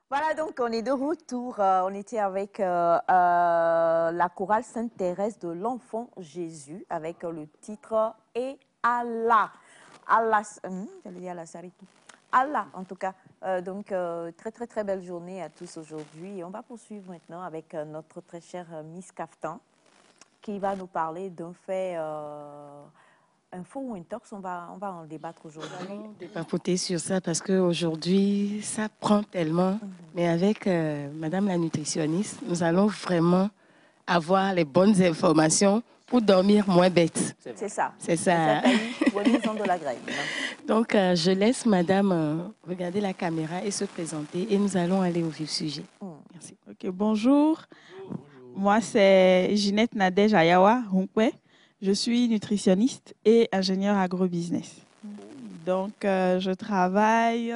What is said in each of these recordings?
Voilà, donc on est de retour. On était avec la chorale Sainte-Thérèse de l'Enfant Jésus avec le titre Et Allah. Allah, j'allais dire Allah Sariki. Allah, en tout cas. Très, très, très belle journée à tous aujourd'hui. Et on va poursuivre maintenant avec notre très chère Miss Kaftan qui va nous parler d'un fait, un faux ou un tox. On va en débattre aujourd'hui. Nous allons dépapoter sur ça parce qu'aujourd'hui, ça prend tellement. Mais avec Madame la nutritionniste, nous allons vraiment avoir les bonnes informations pour dormir moins bête. C'est ça. C'est ça. Remise en de la graine. Donc, je laisse Madame regarder la caméra et se présenter et nous allons aller au vif du sujet. Merci. Ok, bonjour. Moi, c'est Ginette Nadège Ayawa Hunkwe. Je suis nutritionniste et ingénieure agrobusiness. Donc, je travaille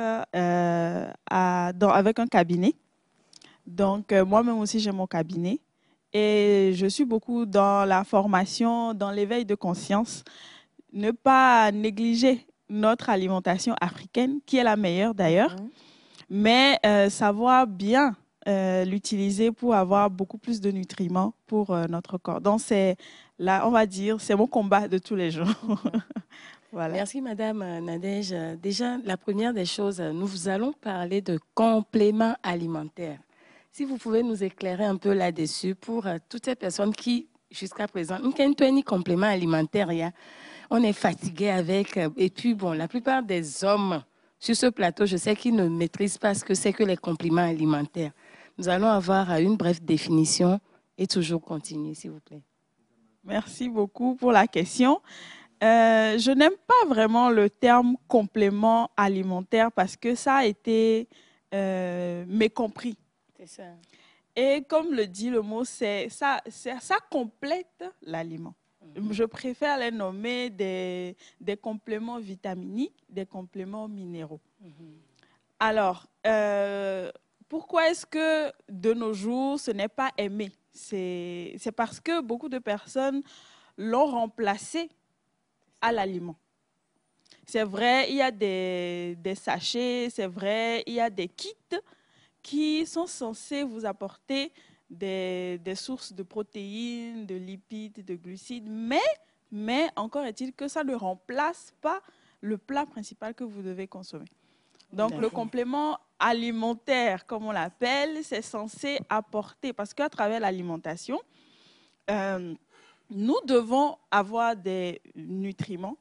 avec un cabinet. Donc, moi-même aussi, j'ai mon cabinet. Et je suis beaucoup dans la formation, dans l'éveil de conscience. Ne pas négliger notre alimentation africaine, qui est la meilleure d'ailleurs, mais savoir bien l'utiliser pour avoir beaucoup plus de nutriments pour notre corps. Donc, là, on va dire, c'est mon combat de tous les jours. Voilà. Merci, Madame Nadège. Déjà, la première des choses, nous allons parler de compléments alimentaires. Si vous pouvez nous éclairer un peu là-dessus pour toutes ces personnes qui, jusqu'à présent, nous n'ont ni complément alimentaire, on est fatigué avec. Et puis, bon, la plupart des hommes sur ce plateau, je sais qu'ils ne maîtrisent pas ce que c'est que les compléments alimentaires. Nous allons avoir une brève définition et toujours continuer, s'il vous plaît. Merci beaucoup pour la question. Je n'aime pas vraiment le terme complément alimentaire parce que ça a été mécompris. C'est ça. Et comme le dit le mot, ça complète l'aliment. Je préfère les nommer des compléments vitaminiques, des compléments minéraux. Alors, pourquoi est-ce que de nos jours, ce n'est pas aimé? C'est parce que beaucoup de personnes l'ont remplacé à l'aliment. C'est vrai, il y a des sachets, c'est vrai, il y a des kits qui sont censés vous apporter des sources de protéines, de lipides, de glucides, mais encore est-il que ça ne remplace pas le plat principal que vous devez consommer. Donc, le complément alimentaire, comme on l'appelle, c'est censé apporter, parce qu'à travers l'alimentation, nous devons avoir des nutriments,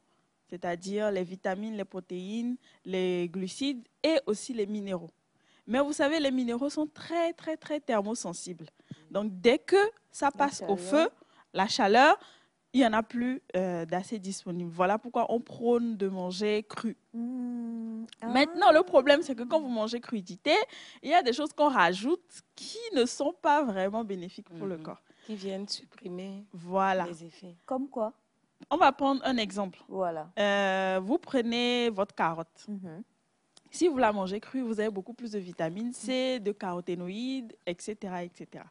c'est-à-dire les vitamines, les protéines, les glucides et aussi les minéraux. Mais vous savez, les minéraux sont très, très, très thermosensibles. Donc, dès que ça passe au feu, la chaleur, il n'y en a plus d'assez disponible. Voilà pourquoi on prône de manger cru. Maintenant, le problème, c'est que quand vous mangez crudité, il y a des choses qu'on rajoute qui ne sont pas vraiment bénéfiques pour le corps. Qui viennent supprimer les effets. Comme quoi? On va prendre un exemple. Voilà. Vous prenez votre carotte. Si vous la mangez crue, vous avez beaucoup plus de vitamine C, de caroténoïdes, etc. etc.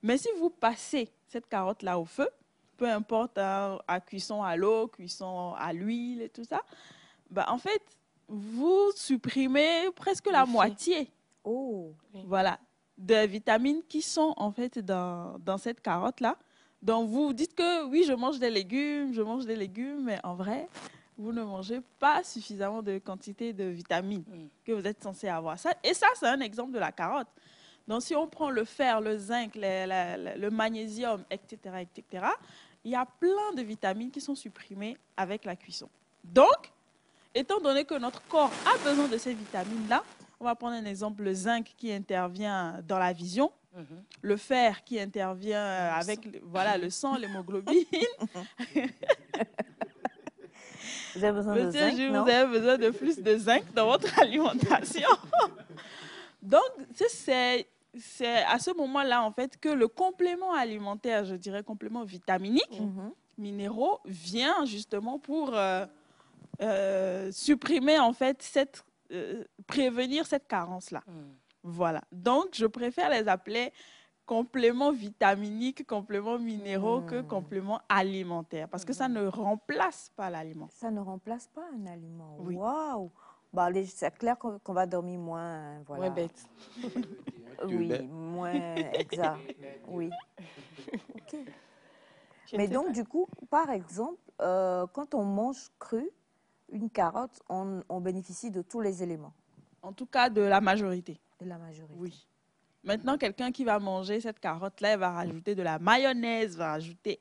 Mais si vous passez cette carotte-là au feu, peu importe à cuisson à l'eau, cuisson à l'huile et tout ça, bah, en fait, vous supprimez presque la moitié voilà, de vitamines qui sont en fait dans cette carotte-là. Donc, vous dites que oui, je mange des légumes, mais en vrai, vous ne mangez pas suffisamment de quantité de vitamines que vous êtes censé avoir. Et ça, c'est un exemple de la carotte. Donc, si on prend le fer, le zinc, le magnésium, etc., il y a plein de vitamines qui sont supprimées avec la cuisson. Donc, étant donné que notre corps a besoin de ces vitamines-là, on va prendre un exemple, le zinc qui intervient dans la vision, le fer qui intervient avec le sang, l'hémoglobine. Vous avez besoin de zinc, non? Vous avez besoin de plus de zinc dans votre alimentation. Donc, c'est à ce moment-là, en fait, que le complément alimentaire, je dirais complément vitaminique, minéraux, vient justement pour supprimer, en fait, prévenir cette carence-là. Voilà. Donc, je préfère les appeler compléments vitaminiques, compléments minéraux que compléments alimentaires. Parce que ça ne remplace pas l'aliment. Ça ne remplace pas un aliment. Oui. Waouh! Bah, c'est clair qu'on va dormir moins, voilà. Ouais, bête. Oui, moins exact. Oui. OK. Je ne Mais sais donc, pas. du coup, par exemple, quand on mange cru, une carotte, on bénéficie de tous les éléments, En tout cas, de la majorité. de la majorité. Oui. Maintenant, quelqu'un qui va manger cette carotte-là, il va rajouter de la mayonnaise, va rajouter...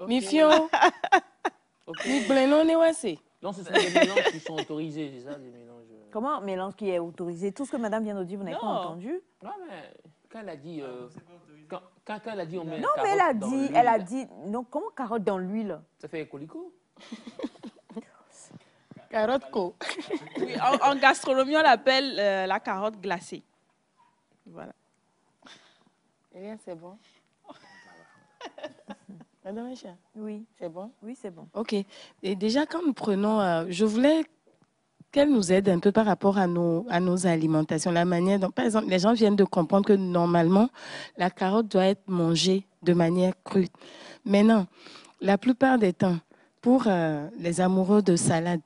Mi fio, mi bleno ne wase. Non, ce sont des mélanges qui sont autorisés, c'est ça, des mélanges. Comment un mélange qui est autorisé? Tout ce que madame vient de dire, vous n'avez pas Non. entendu? Non, mais quand elle a dit. Quand elle a dit on met Non, carotte mais dans elle a l'huile, dit, non, comment carotte dans l'huile? ça fait colico. Carotte co. Oui, en gastronomie, on l'appelle la carotte glacée. Voilà. Eliane, c'est bon? Madame Aïcha, Oui, c'est bon? oui, c'est bon. OK. Et déjà, quand nous prenons, je voulais qu'elle nous aide un peu par rapport à nos alimentations, la manière dont, par exemple, les gens viennent de comprendre que normalement, la carotte doit être mangée de manière crue. Maintenant, la plupart des temps, pour les amoureux de salade,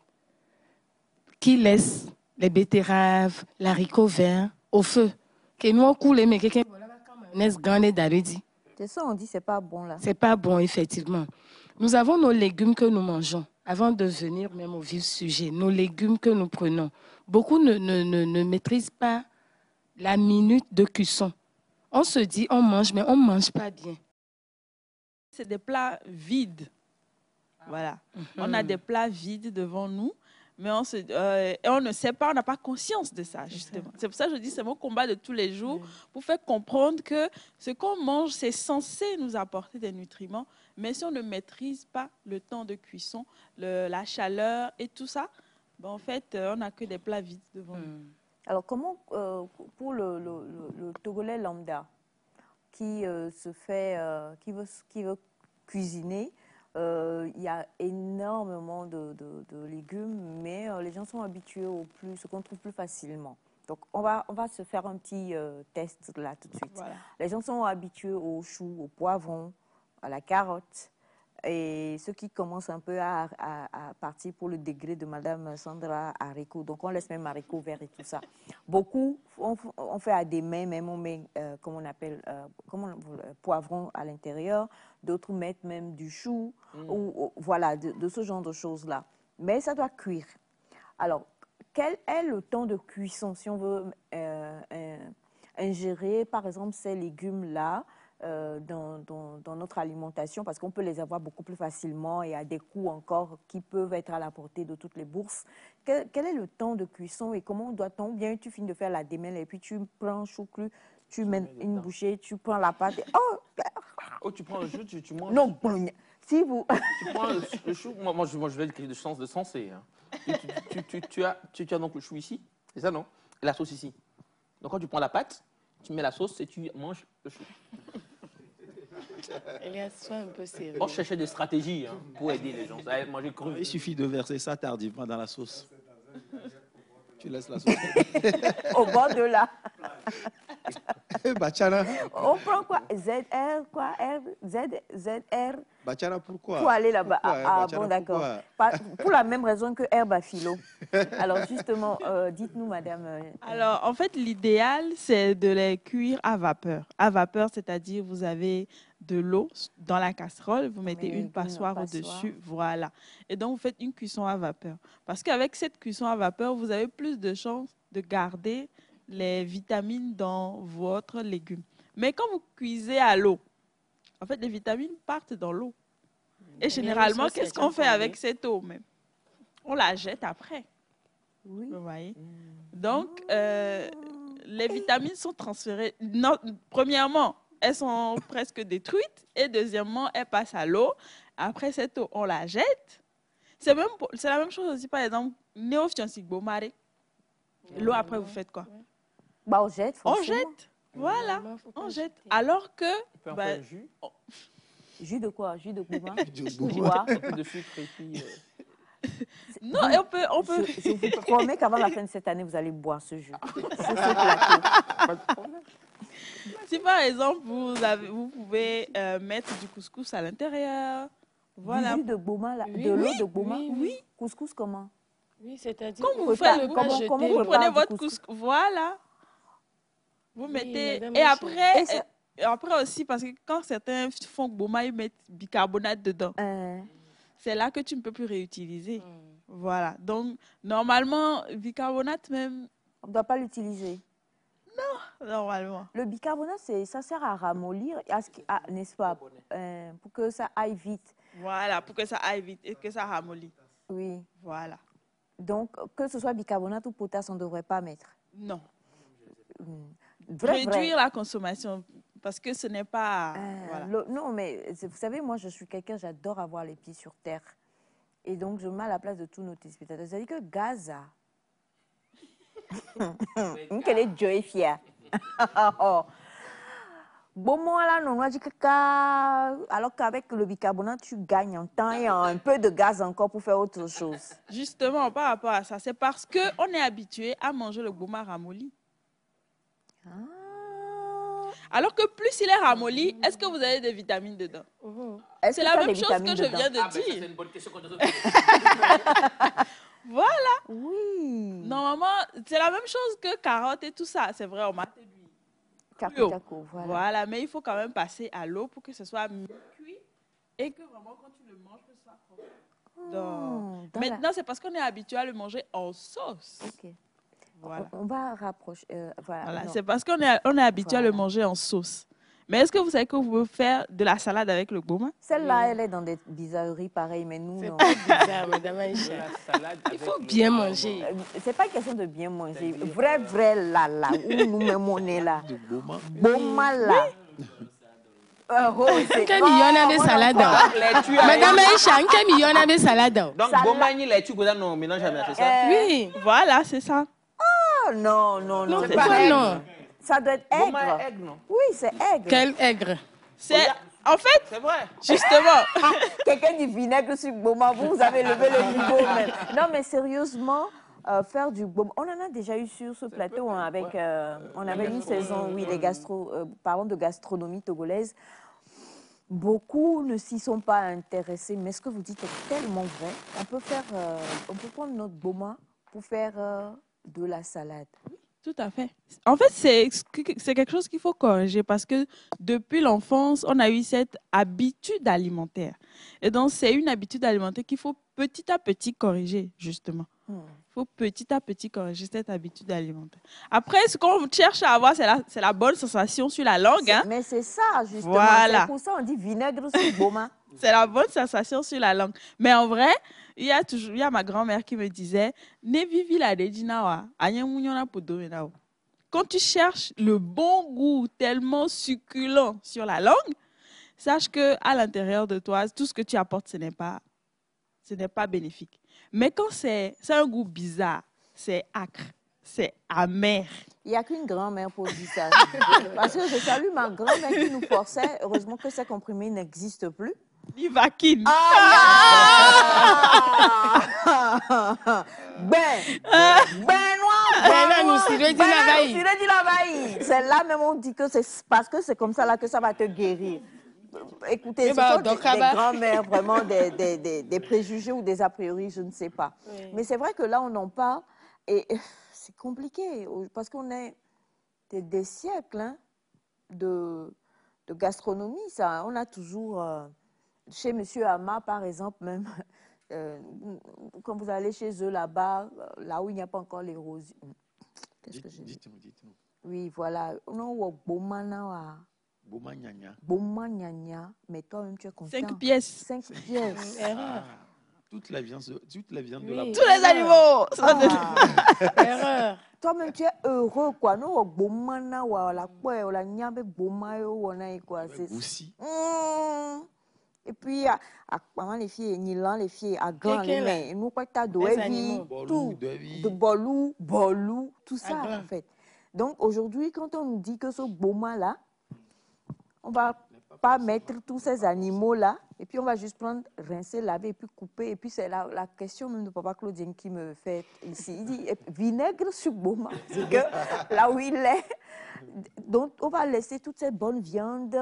qui laissent les betteraves, l'haricot vert au feu, que nous on coule, mais quelqu'un mayonnaise grande d'arrêt. C'est ça, on dit, c'est pas bon là. C'est pas bon, effectivement. Nous avons nos légumes que nous mangeons. Avant de venir même au vif sujet, nos légumes que nous prenons. Beaucoup ne maîtrisent pas la minute de cuisson. On se dit, on mange, mais on ne mange pas bien. C'est des plats vides. Voilà. On a des plats vides devant nous, mais et on ne sait pas, on n'a pas conscience de ça, justement. C'est pour ça que je dis, c'est mon combat de tous les jours, pour faire comprendre que ce qu'on mange, c'est censé nous apporter des nutriments, mais si on ne maîtrise pas le temps de cuisson, la chaleur et tout ça, ben en fait, on n'a que des plats vides devant nous. Alors, comment, pour le Togolais lambda, qui veut cuisiner, il y a énormément de légumes, mais les gens sont habitués ce qu'on trouve plus facilement. Donc, on va se faire un petit test là tout de suite. Voilà. Les gens sont habitués aux choux, aux poivrons, à la carotte. Et ceux qui commencent un peu à partir pour le degré de Madame Sandra haricots. Donc, on laisse même haricots verts et tout ça. Beaucoup, on fait à des mains, même on met, comme on appelle, poivron à l'intérieur. D'autres mettent même du chou, ou voilà, de ce genre de choses-là. Mais ça doit cuire. Alors, quel est le temps de cuisson si on veut ingérer, par exemple, ces légumes-là dans notre alimentation, parce qu'on peut les avoir beaucoup plus facilement et à des coûts encore qui peuvent être à la portée de toutes les bourses. Quel est le temps de cuisson et comment doit-on, bien tu finis de faire la démêle et puis tu prends un chou cru, tu mets une bouchée, tu prends la pâte et Oh, tu prends le chou, tu manges. non, si vous... Tu prends le chou, moi je vais écrire de sens de sensé. Hein. Tu as donc le chou ici, c'est ça non? Et la sauce ici. Donc quand tu prends la pâte, tu mets la sauce et tu manges le chou. Elias, sois un peu sérieux. On cherchait des stratégies pour aider les gens. Ça, manger cru. Il suffit de verser ça tardivement dans la sauce. Tu laisses la sauce. Au bord de là. Bachana. On prend quoi? ZR, quoi? ZR. Bachana, pourquoi? Pour aller là-bas. Pourquoi, Ah, Bachana, bon, d'accord. pourquoi? Pour la même raison que herbe à philo. Alors, justement, dites-nous, madame. Alors, en fait, l'idéal, c'est de les cuire à vapeur. À vapeur, c'est-à-dire, vous avez de l'eau dans la casserole, vous mettez une passoire au-dessus, voilà. Et donc, vous faites une cuisson à vapeur. Parce qu'avec cette cuisson à vapeur, vous avez plus de chances de garder les vitamines dans votre légume. Mais quand vous cuisez à l'eau, en fait, les vitamines partent dans l'eau. Et généralement, qu'est-ce qu'on fait avec cette eau même? On la jette après. Oui. Vous voyez? Donc, les vitamines sont transférées. Non, premièrement, elles sont presque détruites. Et deuxièmement, elles passent à l'eau. Après cette eau, on la jette. C'est la même chose aussi, par exemple, l'eau, après, vous faites quoi? Bah, on jette, On forcément. jette. Voilà, on jette. Alors que... On peut en faire un jus. Jus de quoi? Jus de bourbon? Jus de Ou bourbon. bois? Un peu de sucre et puis... Non, et on peut... Je vous promets qu'avant la fin de cette année, vous allez boire ce jus. Sur ce plateau. Pas de problème. Si par exemple, vous pouvez mettre du couscous à l'intérieur, Voilà. Du jus de boma, là, Oui, de l'eau oui, de boma. oui, oui. Couscous comment? Oui, c'est-à-dire Comme vous vous faites faites, le vous, pas comment- jeter. comment vous on prenez prépare du votre couscous? couscous. Voilà. Vous Oui, mettez. madame Et Aïcha. après, Et ça- après aussi, parce que quand certains font boma, ils mettent bicarbonate dedans. C'est là que tu ne peux plus réutiliser. Voilà. Donc, normalement, bicarbonate même, on ne doit pas l'utiliser. normalement. Le bicarbonate, ça sert à ramollir, n'est-ce pas? Pour que ça aille vite. Voilà, pour que ça aille vite et que ça ramollit. Oui. Voilà. Donc, que ce soit bicarbonate ou potasse, on ne devrait pas mettre. Non. Vrai. Réduire la consommation parce que ce n'est pas. Voilà. Non, mais vous savez, moi, je suis quelqu'un, j'adore avoir les pieds sur terre. Et donc, je me mets à la place de tous nos téléspectateurs. C'est-à-dire que Gaza, quelle est Joe fière. Bon, moi, là, non, dit que alors qu'avec le bicarbonate, tu gagnes en temps et un peu de gaz encore pour faire autre chose. Justement, par rapport à ça, c'est parce qu'on est habitué à manger le boma ramolli. Alors que plus il est ramolli, est-ce que vous avez des vitamines dedans? Est-ce C'est que la tu as même des chose que vitamines je dedans? viens de Ah, ben ça, c'est dire. une bonne question qu'on devrait Voilà. Oui. Normalement, c'est la même chose que carottes et tout ça. C'est vrai, on m'a dit. Caco, voilà. Voilà, mais il faut quand même passer à l'eau pour que ce soit mi-cuit et que vraiment quand tu le manges, que ce soit propre. Donc, maintenant, c'est parce qu'on est habitué à le manger en sauce. Ok. Voilà. On va rapprocher. Voilà. C'est parce qu'on est habitué à le manger en sauce. Mais est-ce que vous savez que vous pouvez faire de la salade avec le boma? Celle-là, elle est dans des bizarreries pareilles, mais nous, C'est non. pas bizarre, madame Aïcha. la salade Il faut bien manger. C'est pas une question de bien manger. Vrai, là, où nous même on est là. De Boma. Boma, là. Quel millionnaire de salade. Madame Aïcha, quel millionnaire de salade. Donc, bomani, les tu non, mélange jamais, c'est ça? Oui. Voilà, c'est ça. Oh, non. Non, c'est pourquoi pas non? Ça doit être Boma aigre. est aigre, non? Oui, c'est aigre. Quel aigre. C'est, en fait, C'est vrai. justement, Quelqu'un dit vinaigre sur Boma, vous avez levé le niveau même. Non, mais sérieusement, faire du Boma, on en a déjà eu sur ce plateau hein, avec, on avait une saison, oui, parlons de gastronomie togolaise. Beaucoup ne s'y sont pas intéressés, mais ce que vous dites est tellement vrai. On peut prendre notre Boma pour faire de la salade. tout à fait. En fait, c'est quelque chose qu'il faut corriger parce que depuis l'enfance, on a eu cette habitude alimentaire. Et donc, c'est une habitude alimentaire qu'il faut petit à petit corriger, justement. Il faut petit à petit corriger cette habitude alimentaire. Après, ce qu'on cherche à avoir, c'est la bonne sensation sur la langue. Hein? Mais c'est ça, justement. Voilà. C'est pour ça qu'on dit vinaigre sur Boma. C'est la bonne sensation sur la langue. Mais en vrai, il y a ma grand-mère qui me disait ne vivi la dedinawa, anyemunyona podomenao. Quand tu cherches le bon goût tellement succulent sur la langue, sache que à l'intérieur de toi, tout ce que tu apportes, ce n'est pas bénéfique. Mais quand c'est un goût bizarre, c'est acre, c'est amer. Il n'y a qu'une grand-mère pour dire ça. Parce que je salue ma grand-mère qui nous forçait. Heureusement que ces comprimés n'existent plus. L'ivakine. C'est là même on dit que c'est parce que c'est comme ça là que ça va te guérir. Écoutez, ce sont des grands-mères, vraiment des préjugés ou des a priori, je ne sais pas. Oui. Mais c'est vrai que là, on en parle et c'est compliqué parce qu'on est des siècles hein, de gastronomie. Ça. On a toujours, chez Monsieur Ama, par exemple, même, quand vous allez chez eux là-bas, là où il n'y a pas encore l'érosion. Qu'est-ce que j'ai dit? Dites-nous. Oui, voilà. Non, Boma Nyanya, mais toi-même tu es content. 5 pièces. 5 pièces. Toute la viande de la Tous les animaux. Erreur. Toi-même tu es heureux quoi. Non, Boma na wa la quoi, la nyambe Boma yo wana quoi. C'est aussi. Et puis avant les filles, Nilan les filles à grand les mains. Nous quoi t'as doevi, tout, de bolou, tout ça en fait. Donc aujourd'hui quand on nous dit que ce Boma là, on va pas mettre tous ces animaux-là, et puis on va juste prendre, rincer, laver, et puis couper. Et puis c'est la question même de Papa Claudien qui me fait ici. Il dit, vinaigre sur Boma. C'est que là où il est, Donc, on va laisser toutes ces bonnes viandes,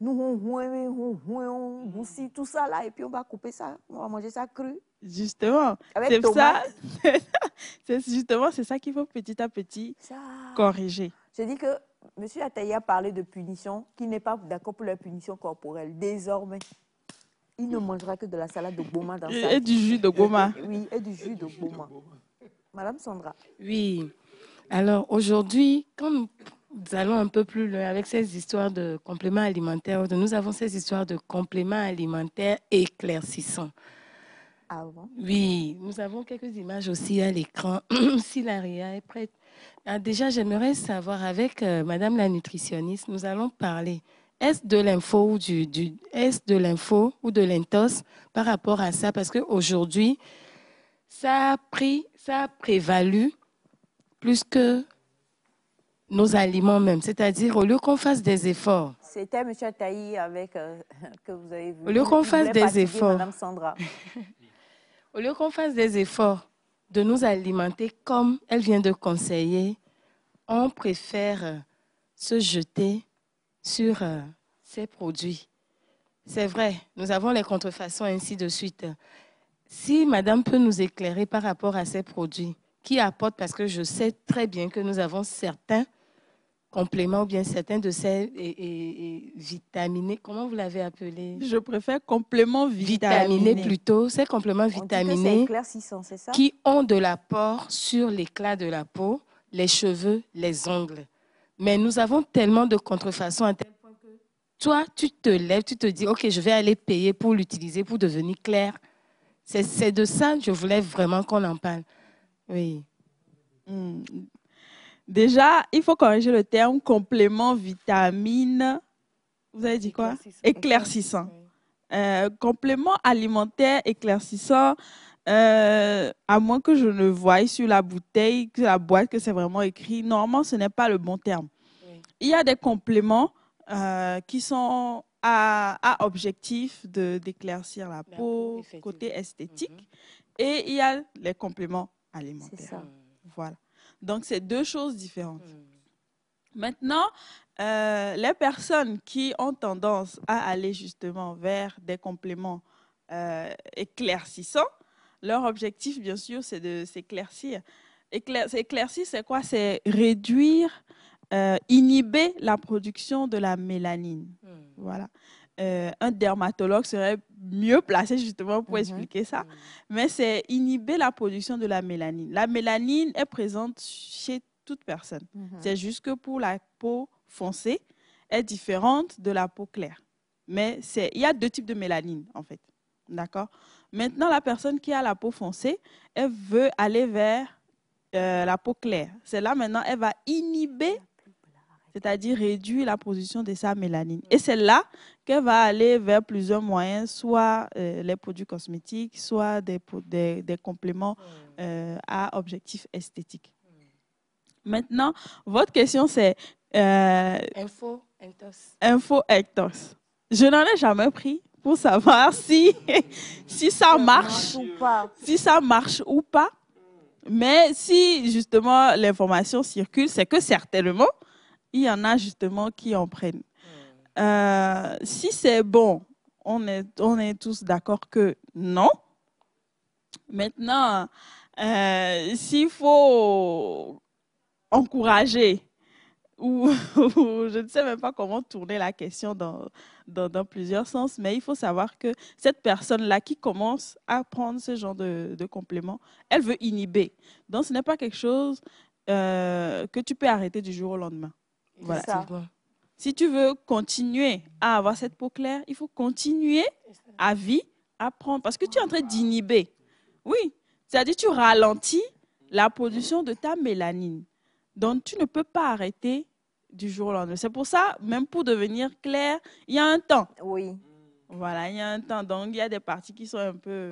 goussi, tout ça là, et puis on va couper ça, on va manger ça cru. Justement, Avec c'est ça, tomate. c'est ça qu'il faut petit à petit Ça. corriger. Je dis que M. Ataï a parlé de punition, qui n'est pas d'accord pour la punition corporelle. Désormais, il ne mangera que de la salade de boma dans sa Et du jus de goma. Oui, et du jus de boma. Madame Sandra. Oui. Alors aujourd'hui, quand nous allons un peu plus loin avec ces histoires de compléments alimentaires, nous avons ces histoires de compléments alimentaires éclaircissants. Ah bon? Oui, nous avons quelques images aussi à l'écran. Si l'Aria est prête. Ah, déjà, j'aimerais savoir avec Madame la nutritionniste, nous allons parler. Est-ce de l'info ou est-ce de l'info ou de l'intos par rapport à ça? Parce qu'aujourd'hui, ça a prévalu plus que nos aliments même. C'est-à-dire, au lieu qu'on fasse des efforts. C'était M. Ataï avec que vous avez vu. Au lieu qu'on fasse des efforts. Madame Sandra. Au lieu qu'on fasse des efforts de nous alimenter comme elle vient de conseiller, on préfère se jeter sur ces produits. C'est vrai, nous avons les contrefaçons, ainsi de suite. Si madame peut nous éclairer par rapport à ces produits, qui apportent, parce que je sais très bien que nous avons certains compléments ou bien certains de ces vitaminés, comment vous l'avez appelé? Je préfère compléments Vitaminés vitaminés. plutôt, ces compléments On dit que c'est vitaminés éclaircissant, c'est ça? qui ont de l'apport sur l'éclat de la peau, les cheveux, les ongles. Mais nous avons tellement de contrefaçons à tel point que toi, tu te lèves, tu te dis, OK, je vais aller payer pour l'utiliser, pour devenir clair. C'est de ça que je voulais vraiment qu'on en parle. Oui. Déjà, il faut corriger le terme complément vitamine. Vous avez dit quoi? Éclaircissant. Complément alimentaire éclaircissant, à moins que je ne voie sur la bouteille, que la boîte, que c'est vraiment écrit. Normalement, ce n'est pas le bon terme. Oui. Il y a des compléments qui sont à objectif d'éclaircir la peau, côté esthétique. Et il y a les compléments alimentaires. C'est ça. Voilà. Donc, c'est deux choses différentes. Maintenant, les personnes qui ont tendance à aller justement vers des compléments éclaircissants, leur objectif, bien sûr, c'est de s'éclaircir. Éclaircir, c'est quoi? C'est réduire, inhiber la production de la mélanine. Voilà. Un dermatologue serait mieux placé justement pour expliquer ça. Mais c'est inhiber la production de la mélanine. La mélanine est présente chez toute personne. C'est juste que pour la peau foncée, est différente de la peau claire. Mais il y a deux types de mélanine, en fait. D'accord? Maintenant, la personne qui a la peau foncée, elle veut aller vers la peau claire. C'est là, maintenant, elle va inhiber, c'est-à-dire réduire la production de sa mélanine. Et c'est là qu'elle va aller vers plusieurs moyens, soit les produits cosmétiques, soit des compléments à objectif esthétique. Maintenant, votre question, c'est... Info, Entos. Info, Ectos. Je n'en ai jamais pris pour savoir si ça marche, si ça marche ou pas. Mais si, justement, l'information circule, c'est que certainement, il y en a justement qui en prennent. Si c'est bon, on est tous d'accord que non. Maintenant, s'il faut encourager, ou je ne sais même pas comment tourner la question dans plusieurs sens, mais il faut savoir que cette personne-là qui commence à prendre ce genre de complément, elle veut inhiber. Donc, ce n'est pas quelque chose que tu peux arrêter du jour au lendemain. Voilà. Si tu veux continuer à avoir cette peau claire, il faut continuer à vie à prendre, parce que tu es en train d'inhiber. Oui, c'est-à-dire tu ralentis la production de ta mélanine. Donc, tu ne peux pas arrêter du jour au lendemain. C'est pour ça, même pour devenir clair, il y a un temps. Oui. Voilà, il y a un temps. Donc, il y a des parties qui sont un peu...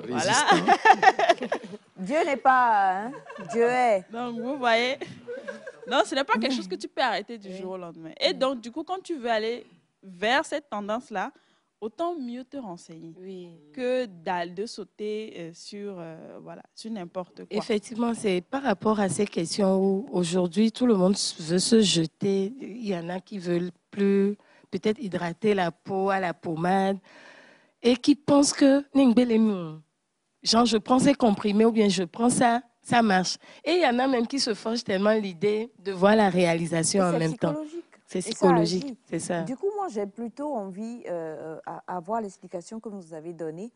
Voilà. Dieu n'est pas... Hein? Dieu est. Donc, vous voyez... Non, ce n'est pas quelque chose que tu peux arrêter du jour au lendemain. Et donc, du coup, quand tu veux aller vers cette tendance-là, autant mieux te renseigner Oui. que de sauter sur, voilà, sur n'importe quoi. Effectivement, c'est par rapport à ces questions où aujourd'hui tout le monde veut se jeter. Il y en a qui veulent plus peut-être hydrater la peau à la pommade et qui pensent que genre je prends ces comprimés ou bien je prends ça, ça marche. Et il y en a même qui se forgent tellement l'idée de voir la réalisation en C'est même temps. psychologique. C'est Et ça psychologique, agit. c'est ça. Du coup, moi, j'ai plutôt envie à voir l'explication que vous avez donnée.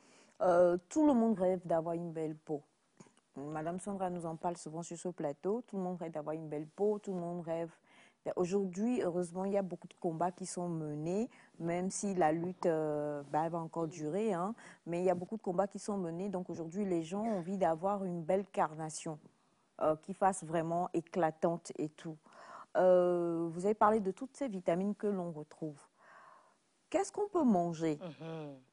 Tout le monde rêve d'avoir une belle peau. Madame Sandra nous en parle souvent sur ce plateau. Tout le monde rêve d'avoir une belle peau. Tout le monde rêve. Aujourd'hui, heureusement, il y a beaucoup de combats qui sont menés, même si la lutte elle va encore durer. Hein, mais il y a beaucoup de combats qui sont menés. Donc aujourd'hui, les gens ont envie d'avoir une belle carnation qui fasse vraiment éclatante et tout. Vous avez parlé de toutes ces vitamines que l'on retrouve. Qu'est-ce qu'on peut manger,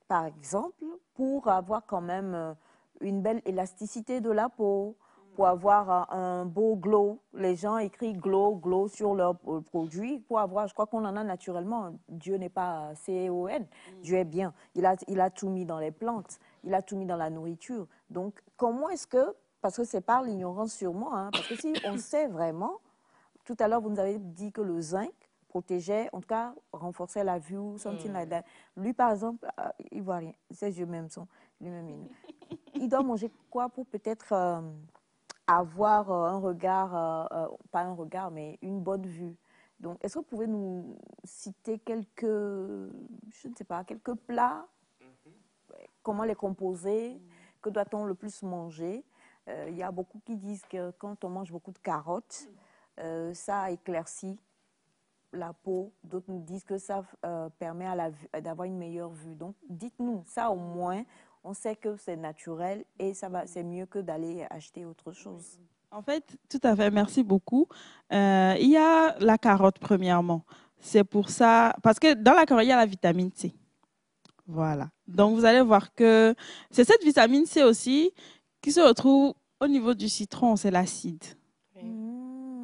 par exemple, pour avoir quand même une belle élasticité de la peau, pour avoir un beau glow? Les gens écrivent glow sur leurs produits. Pour avoir, je crois qu'on en a naturellement. Dieu n'est pas C-O-N. Dieu est bien. Il a tout mis dans les plantes. Il a tout mis dans la nourriture. Donc, comment est-ce que, parce que c'est par l'ignorance sûrement, hein, parce que si on sait vraiment, tout à l'heure, vous nous avez dit que le zinc protégeait, en tout cas, renforçait la vue, something like that. Lui, par exemple, il ne voit rien. Ses yeux même sont lui-même. Il doit manger quoi pour peut-être avoir un regard, pas un regard, mais une bonne vue? Donc, est-ce que vous pouvez nous citer quelques, je ne sais pas, quelques plats? Comment les composer? Que doit-on le plus manger? Il y a beaucoup qui disent que quand on mange beaucoup de carottes, ça éclaircit la peau. D'autres nous disent que ça permet d'avoir une meilleure vue. Donc, dites-nous, ça au moins, on sait que c'est naturel et c'est mieux que d'aller acheter autre chose. En fait, tout à fait, merci beaucoup. Il y a la carotte, premièrement. C'est pour ça, parce que dans la carotte, il y a la vitamine C. Voilà. Donc, vous allez voir que c'est cette vitamine C aussi qui se retrouve au niveau du citron, c'est l'acide.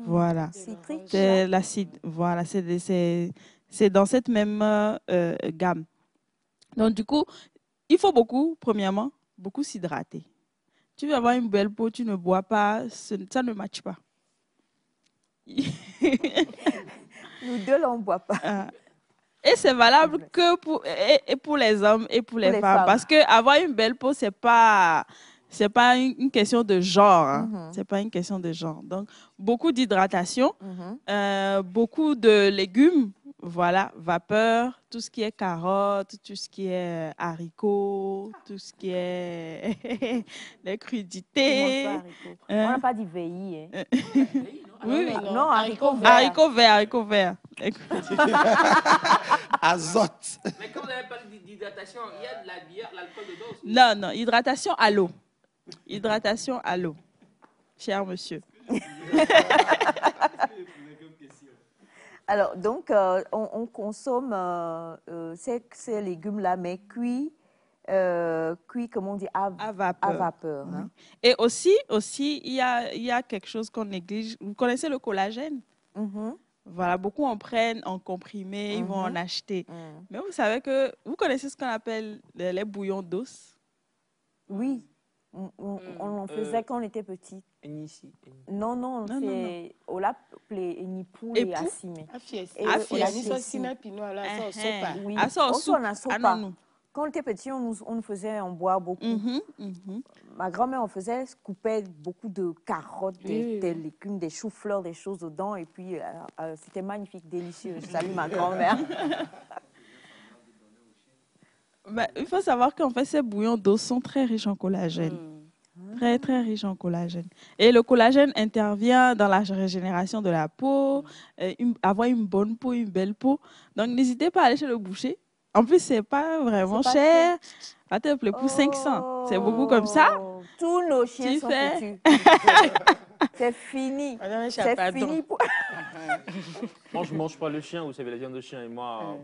Voilà. Citrique. C'est l'acide. Voilà, c'est dans cette même gamme. Donc, du coup, il faut premièrement, beaucoup s'hydrater. Tu veux avoir une belle peau, tu ne bois pas, ça ne matche pas. Nous deux, là, on ne boit pas. Et c'est valable que pour les hommes et pour les femmes. Parce qu'avoir une belle peau, ce n'est pas une question de genre. Hein. C'est pas une question de genre. Donc, beaucoup d'hydratation, beaucoup de légumes, voilà, vapeur, tout ce qui est carottes, tout ce qui est haricots, tout ce qui est les crudités. On n'a pas dit VI. Hein. Oui, non, haricots verts. Haricots verts. Azote. Mais quand vous avez parlé d'hydratation, il y a de la bière, l'alcool dedans aussi? Non, hydratation à l'eau. Hydratation à l'eau, cher monsieur. Alors, donc, on consomme ces légumes-là, mais cuits, comment on dit, à vapeur. Hein. Et aussi, il y a quelque chose qu'on néglige. Vous connaissez le collagène? Voilà, beaucoup en prennent en comprimé, ils vont en acheter. Mais vous savez que, vous connaissez ce qu'on appelle les bouillons d'os? Oui, on en faisait quand on était petit. Non, c'est olapple enipou et assimé. Quand on était petit, on faisait en boire beaucoup. Ma grand-mère en faisait, coupait beaucoup de carottes, des légumes, des choux-fleurs, des choses dedans. Et puis, c'était magnifique, délicieux. Je salue ma grand-mère. Il faut savoir qu'en fait, ces bouillons d'eau sont très riches en collagène. Très, très riches en collagène. Et le collagène intervient dans la régénération de la peau, avoir une bonne peau, une belle peau. Donc, n'hésitez pas à aller chez le boucher. En plus, ce n'est pas vraiment cher. Ça te plaît pour 500. C'est beaucoup comme ça. Tous nos chiens sont foutus. C'est fini. C'est fini. Moi, je ne mange pas le chien. Vous savez, la viande de chien et moi...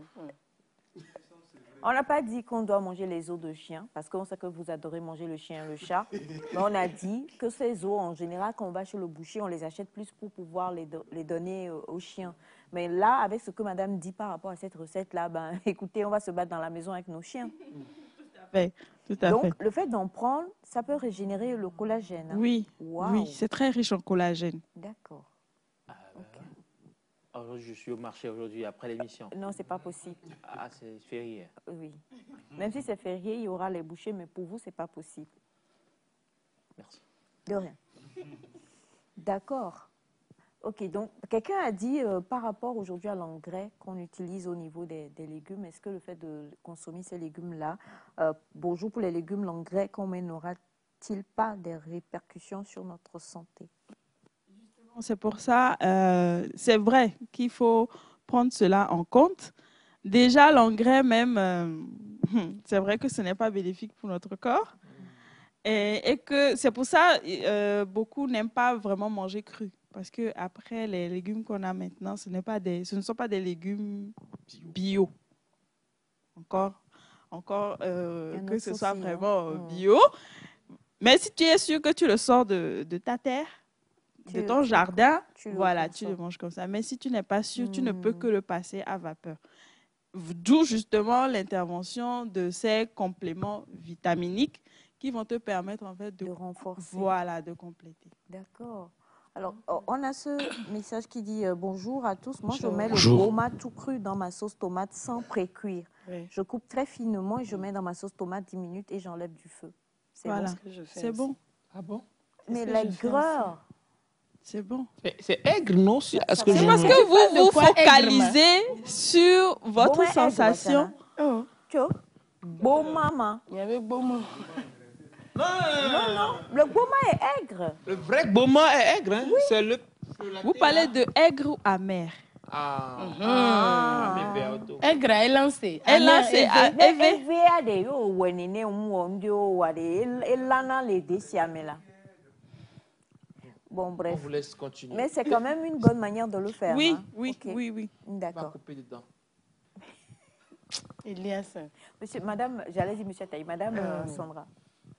On n'a pas dit qu'on doit manger les os de chien, parce qu'on sait que vous adorez manger le chien et le chat. Mais on a dit que ces os, en général, quand on va chez le boucher, on les achète plus pour pouvoir les donner aux chiens. Mais là, avec ce que madame dit par rapport à cette recette-là, ben, écoutez, on va se battre dans la maison avec nos chiens. Tout à Donc, fait. le fait d'en prendre, ça peut régénérer le collagène. Hein? Oui, Wow. oui, c'est très riche en collagène. D'accord. Alors, je suis au marché aujourd'hui après l'émission. Non, c'est pas possible. Ah, c'est férié. Oui. Même si c'est férié, il y aura les bouchers, mais pour vous, c'est pas possible. Merci. De rien. D'accord. Ok, donc quelqu'un a dit par rapport aujourd'hui à l'engrais qu'on utilise au niveau des légumes, est-ce que le fait de consommer ces légumes-là, bonjour pour les légumes, l'engrais qu'on met n'aura-t-il pas des répercussions sur notre santé? C'est pour ça, c'est vrai qu'il faut prendre cela en compte. Déjà, l'engrais même, c'est vrai que ce n'est pas bénéfique pour notre corps. Et que c'est pour ça beaucoup n'aiment pas vraiment manger cru. Parce que après les légumes qu'on a maintenant, ce ne sont pas des légumes bio. Encore que ce soit vraiment bio. Mais si tu es sûr que tu le sors de ta terre, de ton jardin, voilà, tu le manges comme ça. Mais si tu n'es pas sûr, tu ne peux que le passer à vapeur. D'où justement l'intervention de ces compléments vitaminiques qui vont te permettre en fait de renforcer. Voilà, de compléter. D'accord. Alors, on a ce message qui dit bonjour à tous. Moi, Bonjour. je mets le boma tout cru dans ma sauce tomate sans pré-cuire. Oui. Je coupe très finement et je mets dans ma sauce tomate 10 minutes et j'enlève du feu. C'est voilà. bon. C'est bon. Ah bon? Mais l'aigreur. C'est bon. C'est aigre, non? C'est parce que parce que vous vous focalisez sur votre sensation. Oh. Beau maman. Il y avait beau mot. Non, le boma est aigre. Le vrai boma est aigre, hein? Oui. C'est le... Vous parlez de aigre ou amer? Aigre est lancé. Elle a c'est élevé. Bon, bref. On vous laisse continuer. Mais c'est quand même une bonne manière de le faire. Oui, hein? oui, Okay. oui. On va D'accord. couper dedans. Elias. Monsieur, madame, j'allais dire monsieur Taï, madame Sandra.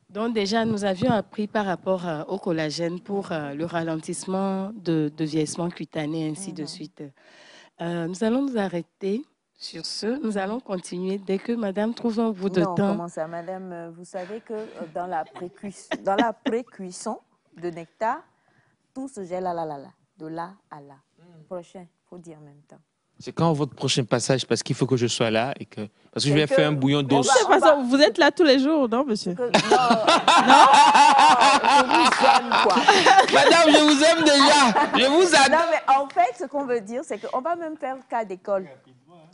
Donc déjà, nous avions appris par rapport au collagène pour le ralentissement de vieillissement cutané, ainsi de suite. Nous allons nous arrêter sur ce. Nous allons continuer dès que madame trouve un bout de temps. Non, comment ça, madame? Vous savez que dans la pré-cuisson de nectar, tout se gèle de là à là. Prochain, il faut dire en même temps. C'est quand votre prochain passage? Parce qu'il faut que je sois là et que... Parce que je vais faire un bouillon d'os. Vous êtes là tous les jours, non, monsieur? Non, je vous aime, quoi. Madame, je vous aime déjà. Je vous adore. Non, mais en fait, ce qu'on veut dire, c'est qu'on va même faire cas d'école.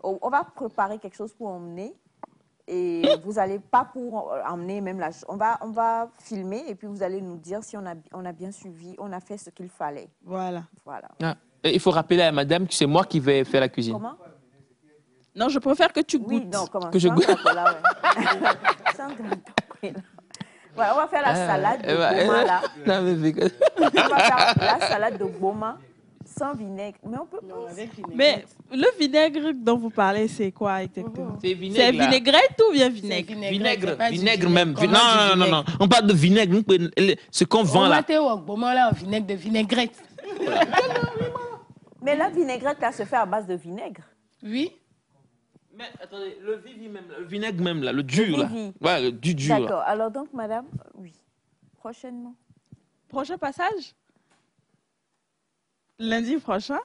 On va préparer quelque chose pour emmener. Et vous n'allez pas pour emmener même la... On va filmer et puis vous allez nous dire si on a bien suivi, on a fait ce qu'il fallait. Voilà. Ah, il faut rappeler à madame que c'est moi qui vais faire la cuisine. Comment? Non, je préfère que tu goûtes. Oui, non, comment? Que je goûte. Voilà, on va faire la salade de boma là. Non, mais On va faire la salade de boma sans vinaigre. Mais on peut pas. Mais le vinaigre dont vous parlez, c'est quoi exactement? c'est vinaigre. C'est là. vinaigrette ou bien vinaigre? Vinaigre même. Non. On parle de vinaigre. Ce qu'on vend là. Vinaigre de vinaigrette. Mais la vinaigrette là se fait à base de vinaigre. Oui. Mais attendez, le vinaigre même là, le dur là. Vivi. Ouais, le dur. D'accord. Alors donc, madame, oui. Prochainement. Prochain passage? Lundi prochain?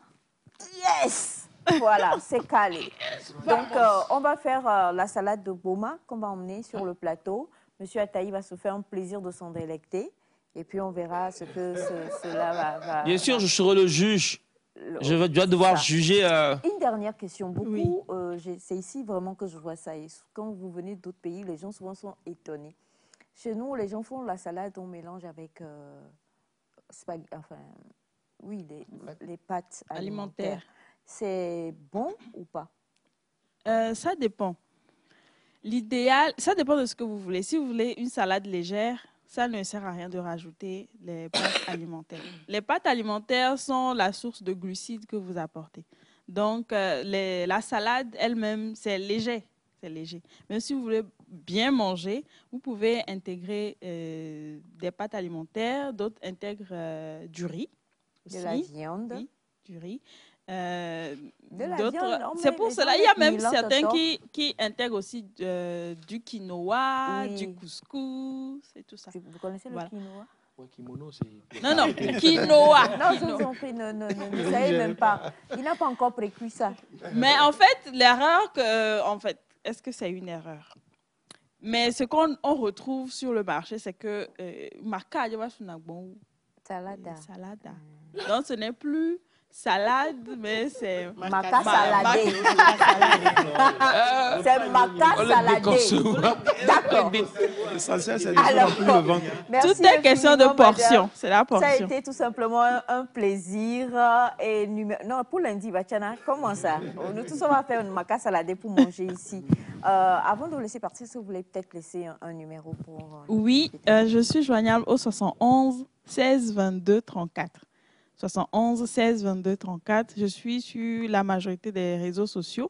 Yes! Voilà, c'est calé. Donc, on va faire la salade de boma qu'on va emmener sur le plateau. Monsieur Ataï va se faire un plaisir de s'en délecter. Et puis, on verra ce que cela va... Bien sûr, je serai le juge. Je dois devoir juger. Une dernière question. Beaucoup, c'est ici vraiment que je vois ça. Et quand vous venez d'autres pays, les gens souvent sont étonnés. Chez nous, les gens font la salade, on mélange avec les pâtes alimentaires. C'est bon ou pas? Ça dépend. L'idéal, ça dépend de ce que vous voulez. Si vous voulez une salade légère, ça ne sert à rien de rajouter les pâtes alimentaires. Les pâtes alimentaires sont la source de glucides que vous apportez. Donc, la salade elle-même, c'est léger. c'est léger. Mais si vous voulez bien manger, vous pouvez intégrer des pâtes alimentaires, d'autres intègrent du riz De aussi. la viande. Oui, du riz. De la D'autres- viande, on c'est met- pour les cela, gens il y a mettent même Milan certains Toto. qui intègrent aussi du quinoa, Oui. du couscous et tout ça. Vous connaissez le Voilà. quinoa? Ouais, kimono, c'est. Non, non, quinoa. Non, je quinoa. vous en prie, ne savez même pas. Il n'a pas encore précuit ça. Mais en fait, l'erreur est-ce que c'est une erreur? Mais ce qu'on retrouve sur le marché, c'est que marca Salada. salada. Donc ce n'est plus salade, mais c'est Maca saladé. C'est maca saladé. D'accord. L'essentiel, c'est de Alors, ne plus le vendre. merci tout est question de infiniment, portion. madame. C'est la Ça a portion. été tout simplement un plaisir. Et non, pour lundi, Bachana, comment ça? Nous tous, on va faire une maca saladée pour manger ici. Avant de vous laisser partir, est-ce que vous voulez peut-être laisser un numéro pour... Oui, je suis joignable au 71 16 22 34. 71 16 22 34. Je suis sur la majorité des réseaux sociaux.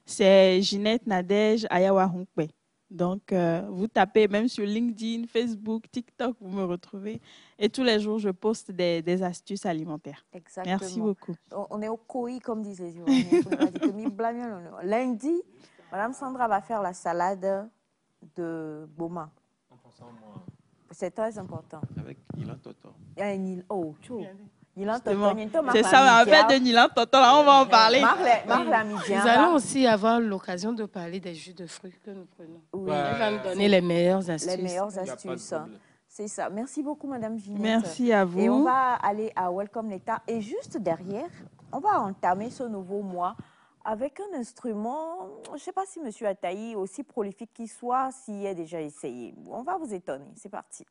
C'est Ginette Nadège Ayawa Hunkwe. Donc, vous tapez même sur LinkedIn, Facebook, TikTok, vous me retrouvez. Et tous les jours, je poste des astuces alimentaires. Exactement. Merci beaucoup. On est au COI, comme disent les Ivoiriens. Lundi, Madame Sandra va faire la salade de Boma. C'est très important. Avec Milan Toto. Oh, chaud. C'est ça, en fait, de Nilan Toto, là, on va en parler. Nous allons aussi avoir l'occasion de parler des jus de fruits que nous prenons. Oui. Elle va nous donner les meilleures astuces. Les meilleures Il y a pas de astuces. problème. C'est ça. Merci beaucoup, Madame Ginette. Merci à vous. Et on va aller à Welcome Neta. Et juste derrière, on va entamer ce nouveau mois avec un instrument, je ne sais pas si M. Ataï, aussi prolifique qu'il soit, s'y est déjà essayé. On va vous étonner. C'est parti.